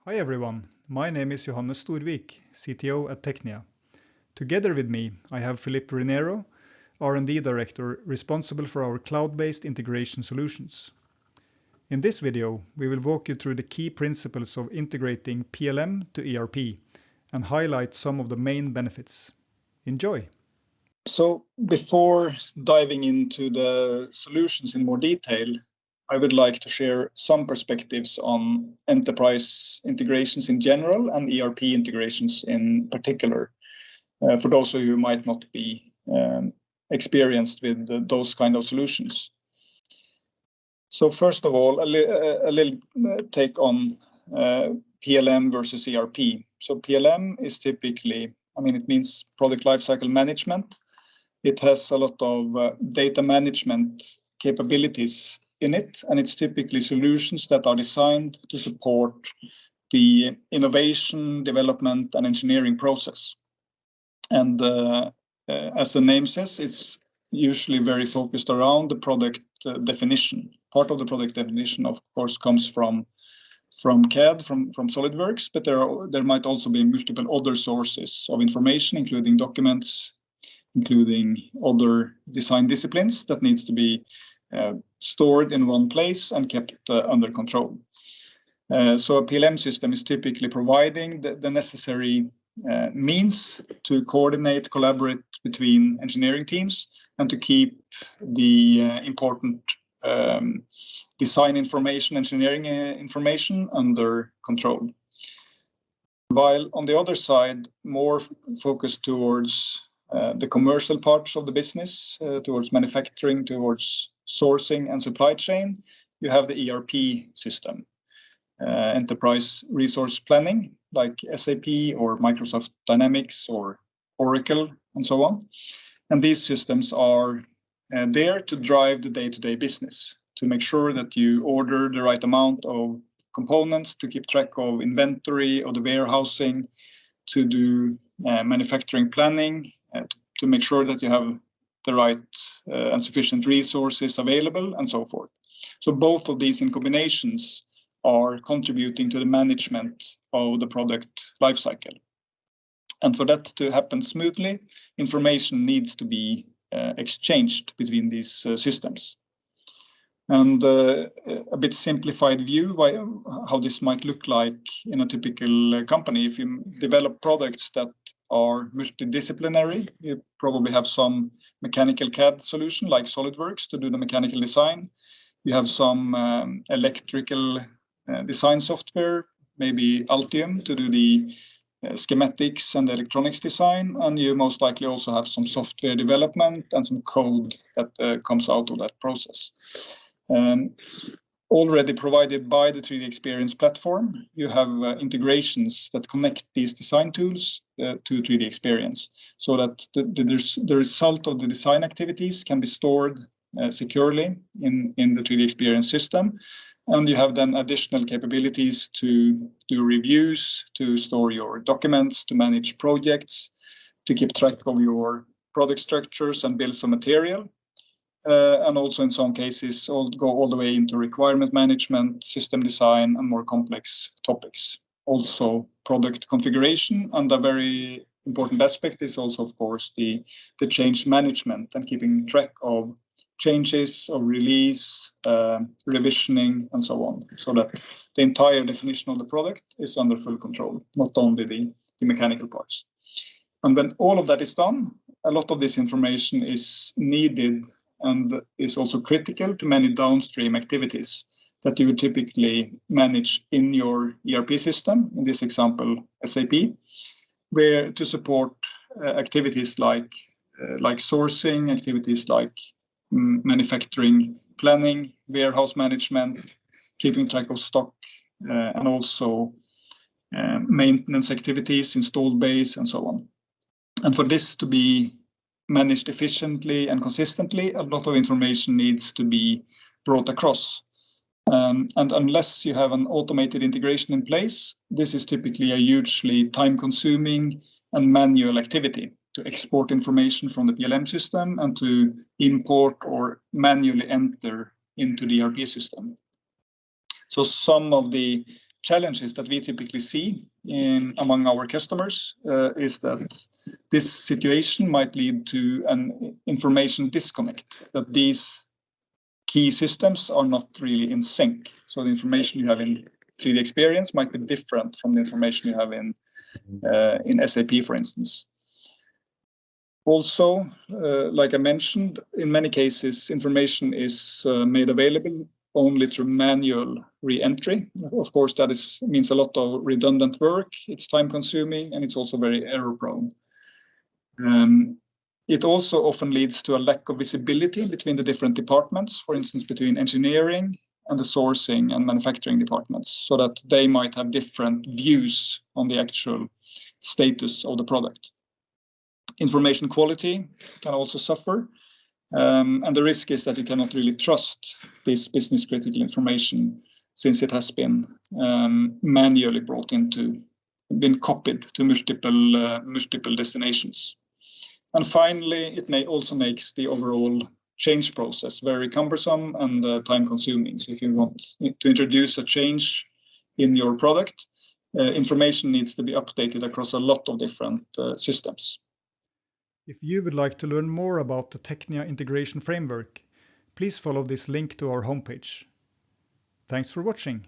Hi everyone, my name is Johannes Storvik, CTO at TECHNIA. Together with me, I have Philippe Rinero, R&D Director responsible for our cloud-based integration solutions. In this video, we will walk you through the key principles of integrating PLM to ERP and highlight some of the main benefits. Enjoy! So before diving into the solutions in more detail, I would like to share some perspectives on enterprise integrations in general and ERP integrations in particular, for those of you who might not be experienced with those kind of solutions. So first of all, a little take on PLM versus ERP. So PLM is typically, it means product lifecycle management. It has a lot of data management capabilities in it, and it's typically solutions that are designed to support the innovation, development, and engineering process. And as the name says, it's usually very focused around the product definition. Part of the product definition, of course, comes from CAD, from SolidWorks, but there might also be multiple other sources of information, including documents, including other design disciplines that needs to be stored in one place and kept under control. So a PLM system is typically providing the necessary means to coordinate, collaborate between engineering teams and to keep the important design information, engineering information under control. While on the other side, more focused towards the commercial parts of the business, towards manufacturing, towards sourcing and supply chain, you have the ERP system, enterprise resource planning, like SAP or Microsoft Dynamics or Oracle and so on. And these systems are there to drive the day-to-day business, to make sure that you order the right amount of components, to keep track of inventory or the warehousing, to do manufacturing planning, to make sure that you have the right and sufficient resources available and so forth. So both of these in combinations are contributing to the management of the product lifecycle. And for that to happen smoothly, information needs to be exchanged between these systems. And a bit simplified view how this might look like in a typical company. If you develop products that are multidisciplinary, you probably have some mechanical CAD solution like SolidWorks to do the mechanical design. You have some electrical design software, maybe Altium to do the schematics and electronics design, and you most likely also have some software development and some code that comes out of that process. Already provided by the 3D Experience platform, you have integrations that connect these design tools to 3D Experience, so that the result of the design activities can be stored securely in the 3D Experience system. And you have then additional capabilities to do reviews, to store your documents, to manage projects, to keep track of your product structures and bills of material. And also in some cases go all the way into requirement management, system design, and more complex topics. Also product configuration, and a very important aspect is also, of course, the change management and keeping track of changes, of release, revisioning, and so on, so that the entire definition of the product is under full control, not only the mechanical parts. And when all of that is done, a lot of this information is needed and is also critical to many downstream activities that you would typically manage in your ERP system, in this example, SAP, where to support activities like sourcing, activities like manufacturing planning, warehouse management, keeping track of stock, and also maintenance activities, installed base, and so on. And for this to be managed efficiently and consistently, a lot of information needs to be brought across. And unless you have an automated integration in place, this is typically a hugely time-consuming and manual activity to export information from the PLM system and to import or manually enter into the ERP system. So some of the challenges that we typically see among our customers is that this situation might lead to an information disconnect, that these key systems are not really in sync. So the information you have in 3D Experience might be different from the information you have in SAP, for instance. Also, like I mentioned, in many cases, information is made available only through manual re-entry. Of course, that means a lot of redundant work, it's time-consuming, and it's also very error-prone. It also often leads to a lack of visibility between the different departments, for instance, between engineering and the sourcing and manufacturing departments, so that they might have different views on the actual status of the product. Information quality can also suffer, and the risk is that you cannot really trust this business critical information since it has been manually been copied to multiple destinations. And finally, it may also make the overall change process very cumbersome and time consuming. So if you want to introduce a change in your product, information needs to be updated across a lot of different systems. If you would like to learn more about the TECHNIA integration framework, please follow this link to our homepage. Thanks for watching.